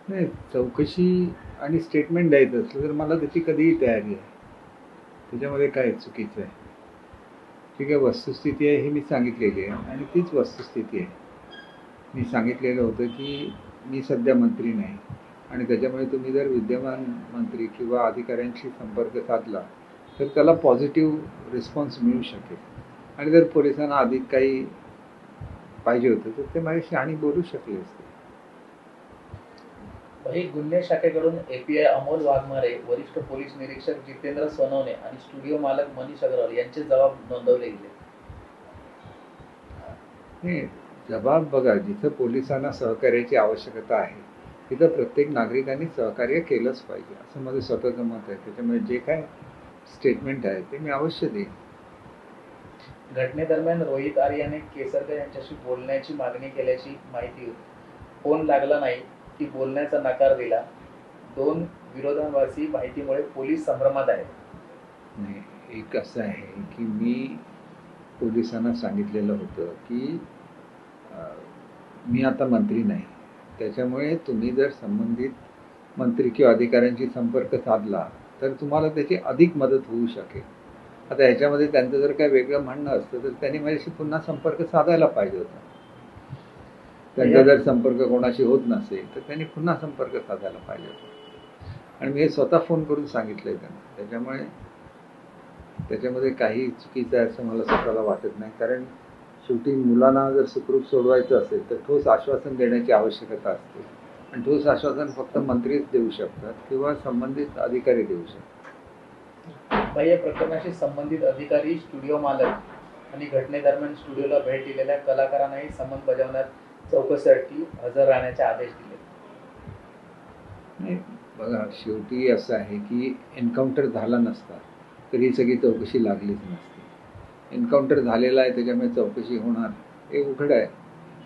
नाही, चौकशी आणि स्टेटमेंट द्यायचं असलं तर मला त्याची कधीही तयारी आहे. त्याच्यामध्ये काय चुकीचं आहे? ठीक आहे, वस्तुस्थिती आहे ही मी सांगितलेली आहे आणि तीच वस्तुस्थिती आहे. मी सांगितलेलं होतं की मी सध्या मंत्री नाही आणि त्याच्यामुळे तुम्ही जर विद्यमान मंत्री किंवा अधिकाऱ्यांशी संपर्क साधला तर त्याला पॉझिटिव्ह रिस्पॉन्स मिळू शकेल आणि जर पोलिसांना अधिक काही पाहिजे होतं तर ते माझ्याशी आणि बोलू शकले असते. गुन्हे शाखेकडून एपीआय अमोल वाघमारे, वरिष्ठ पोलीस निरीक्षक जितेंद्र सोनवणे आणि स्टुडिओ मालक मनीष अग्रवाल यांचे जबाब नोंदवले गेले. नाही, जबाब बघा, जिथं पोलिसांना सहकार्याची आवश्यकता आहे तिथं प्रत्येक नागरिकांनी सहकार्य केलंच पाहिजे असं माझं स्वतःचं मत आहे. त्याच्यामुळे जे काय स्टेटमेंट आहे ते मी अवश्य देईन. घटनेदरम्यान रोहित आर्याने केसरकर यांच्याशी बोलण्याची मागणी केल्याची माहिती होती. फोन लागला नाही की बोलण्याचा नकार दिला. दोन विरोधाभासी माहितीमुळे पोलीस संभ्रमात आहेत. नाही, एक असं आहे की मी पोलिसांना सांगितलेलं होतं की मी आता मंत्री नाही, त्याच्यामुळे तुम्ही जर संबंधित मंत्री किंवा अधिकाऱ्यांशी संपर्क साधला तर तुम्हाला त्याची अधिक मदत होऊ शकेल. आता ह्याच्यामध्ये त्यांचं जर काही वेगळं म्हणणं असतं तर त्यांनी माझ्याशी पुन्हा संपर्क साधायला पाहिजे होता. त्यांचा जर संपर्क कोणाशी होत नसेल तर त्यांनी पुन्हा संपर्क साधायला पाहिजे होता आणि मी हे स्वतः फोन करून सांगितलंय त्यांना. त्याच्यामुळे त्याच्यामध्ये काही चुकीचं आहे असं मला स्वतःला वाटत नाही. कारण शेवटी मुलांना जर सुखरूप सोडवायचं असेल तर ठोस आश्वासन देण्याची आवश्यकता असते आणि ठोस आश्वासन फक्त मंत्रीच देऊ शकतात किंवा संबंधित अधिकारी देऊ शकतात. या प्रकरणाशी संबंधित अधिकारी, स्टुडिओ मालक आणि घटनेदरम्यान स्टुडिओला भेट दिलेल्या कलाकारांनाही समन बजावण्यात चौकशीसाठी हजर राहण्याचे आदेश दिले. नाही, बघा, शेवटी असं आहे की एन्काउंटर झाला नसता तर ही सगळी चौकशी लागलीच नसती. एन्काउंटर झालेला आहे त्याच्यामुळे चौकशी होणार हे उघड आहे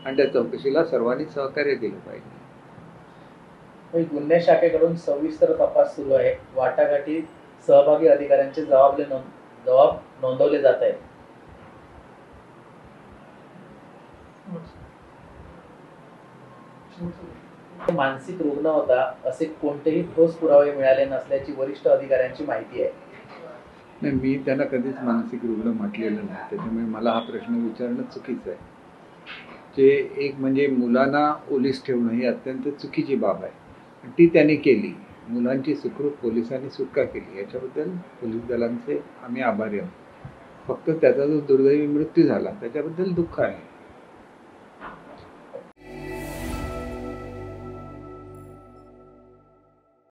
आणि त्या चौकशीला सर्वांनी सहकार्य केलं पाहिजे. गुन्हे शाखेकडून सविस्तर तपास सुरू आहे. वाटाघाटी सहभागी अधिकाऱ्यांचे जबाब नोंदवले जात आहेत. मानसिक रुग्ण होता असे कोणतेही ठोस पुरावे मिळाले नसल्याची वरिष्ठ अधिकाऱ्यांची माहिती आहे. नाही, मी त्यांना कधीच मानसिक रुग्ण म्हटलेलं नाही, त्याच्यामुळे मला हा प्रश्न विचारणं चुकीचं आहे. जे एक म्हणजे मुलांना ओलीस ठेवणं ही अत्यंत चुकीची बाब आहे, ती त्यांनी केली. मुलांची सुखरूप पोलिसांनी सुटका केली, याच्याबद्दल पोलीस दलांचे आम्ही आभारी आहोत. फक्त त्याचा जो दुर्दैवी मृत्यू झाला त्याच्याबद्दल दुःख आहे.